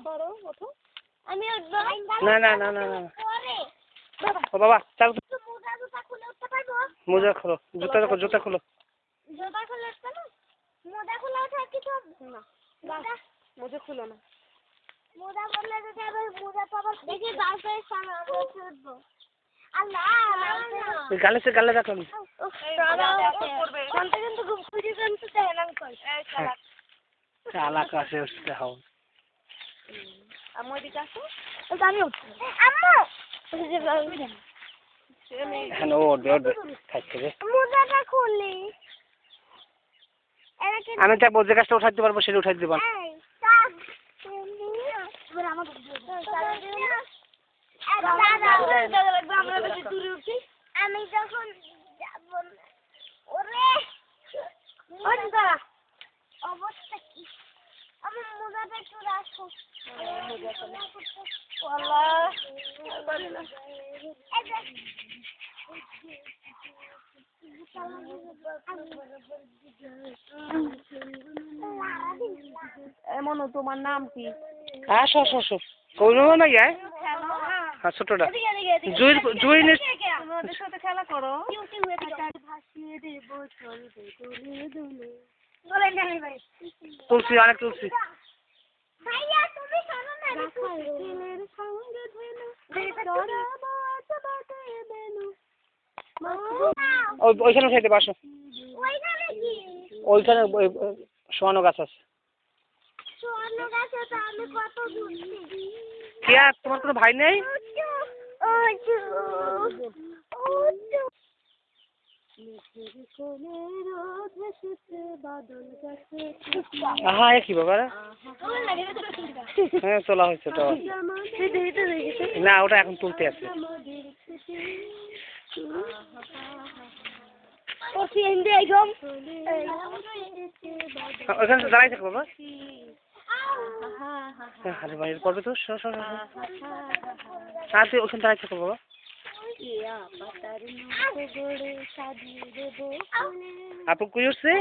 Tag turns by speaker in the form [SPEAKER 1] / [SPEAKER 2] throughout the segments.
[SPEAKER 1] করো ওঠো আমি
[SPEAKER 2] না না না না না ও বাবা চাল মোজা খোলো জুতা খোলো
[SPEAKER 1] জুতা খুলে উঠতে না মোজা খুলে ওঠা কি তো না মোজা খুলো না মোজা বললে যদি আবার মোজা তো আবার দেখি গাছের সামনে আমরা উঠবো আল্লাহ
[SPEAKER 2] গালে সে গালে রাখো
[SPEAKER 1] কোনটা কিন্তু খুব খুশি কিন্তু দেন আঙ্কেল এই
[SPEAKER 2] চালাক আছে উঠতে হও
[SPEAKER 1] আম্মু এদিকে আসো আমি উঠছি আম্মু
[SPEAKER 2] হ্যাঁ ও ওড খাইছে রে
[SPEAKER 1] মোজাটা খুললি
[SPEAKER 2] আমি যা বোঝে গাছটা উঠাইতে পারবো সেটা উঠাই দিবা
[SPEAKER 1] আমি যখন অবস্থা কি আমার মোজাটা একটু রাখো এমন তোমার নাম কি
[SPEAKER 2] আসো আসো আসো কোনো না যায় হ্যাঁ ছোটটা জুই
[SPEAKER 1] ওদের সাথে খেলা করো ভাসিয়ে দেবো চলবে দুলে দুলে
[SPEAKER 2] তুলসী অনেক তুলসী
[SPEAKER 1] ভাইয়া তুমি শোনো না ছেলের সঙ্গে ধেনু চড়াবো বাটে বেনু
[SPEAKER 2] ওইখানে উঠাইতে পারছো
[SPEAKER 1] ওইখানে কি
[SPEAKER 2] ওইখানে সোয়ানো গাছ আছে
[SPEAKER 1] সোয়ানো গাছে তো আমি কত ঘুরছি
[SPEAKER 2] কি আর তোমার কোনো ভাই নেই হ্যাঁ কি বাবা হ্যাঁ তোলা হয়েছে ওটা না ওটা এখন তুলতে আছে ওখানে দাঁড়াই থাকো বাবা আরে বাইরে পড়বে তো আর তুই ওখানে দাঁড়াই থাকো বাবা আপু কই উঠছে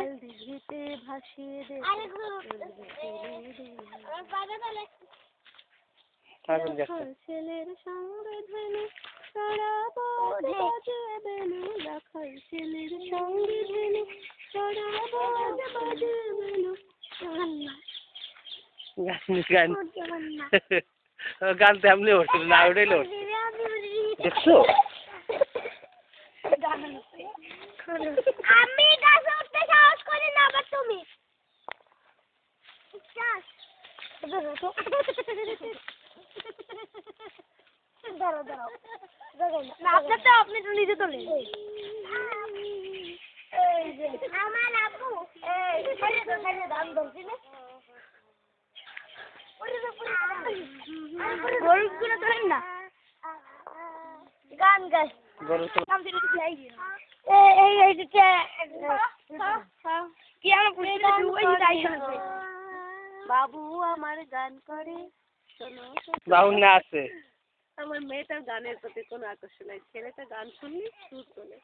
[SPEAKER 1] ছেলের সঙ্গে ধেনু চড়াবো বাজে বেনু রাখাল ছেলের সঙ্গে ধেনু চড়াবো বাজে বেনু
[SPEAKER 2] গান তেমনি উঠছিল না উঠেইলে উঠছে দেখছো
[SPEAKER 1] আমি গাছে উঠতে সাহস করি না আবার তুমি আপনি তো নিজে তোলেন আমার আব্বু ধান ধরছি না গরুগুলো ধরেন না গান গাই বাবু আমার গান করে
[SPEAKER 2] বাবু না আছে
[SPEAKER 1] আমার মেয়েটার গানের প্রতি কোনো আকর্ষণ নাই ছেলেটা গান শুনলি সুর তোলে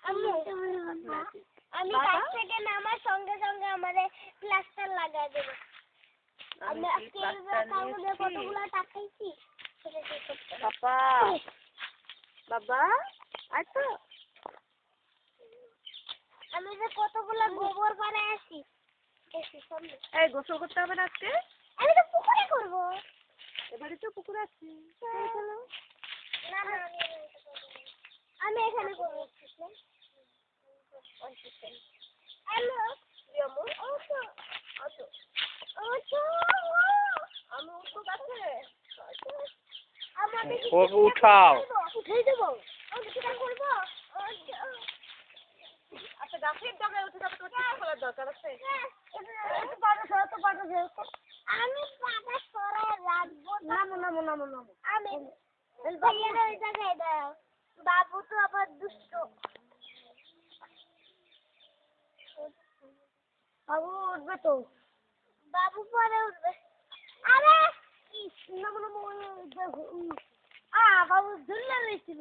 [SPEAKER 1] আমি কাছ থেকে নামার সঙ্গে সঙ্গে আমাদের প্লাস্টার লাগাই দেবো আমি আজকে কতগুলো টাকাইছি বাবা বাবা আচ্ছা আমি যে কতগুলো গোবর বানাই আসি এই গোসল করতে হবে না আজকে আমি তো পুকুরে করবো এবারে তো পুকুর আছে না না আমি এখানে করবো হ্যালো আমি উঠবো গাছে
[SPEAKER 2] উঠাও
[SPEAKER 1] উঠেই দেবো করবো আচ্ছা গাছের ডগায় উঠে যাবে তোমার কিছু করার দরকার আছে আমি পাটা সরাই রাখবো নামো আমি ভাইয়ের ওই জায়গায় দাও বাবু তো আবার দুষ্ট বাবু উঠবে তো বাবু পরে উঠবে আরে বাবু ঝুললে রয়েছিল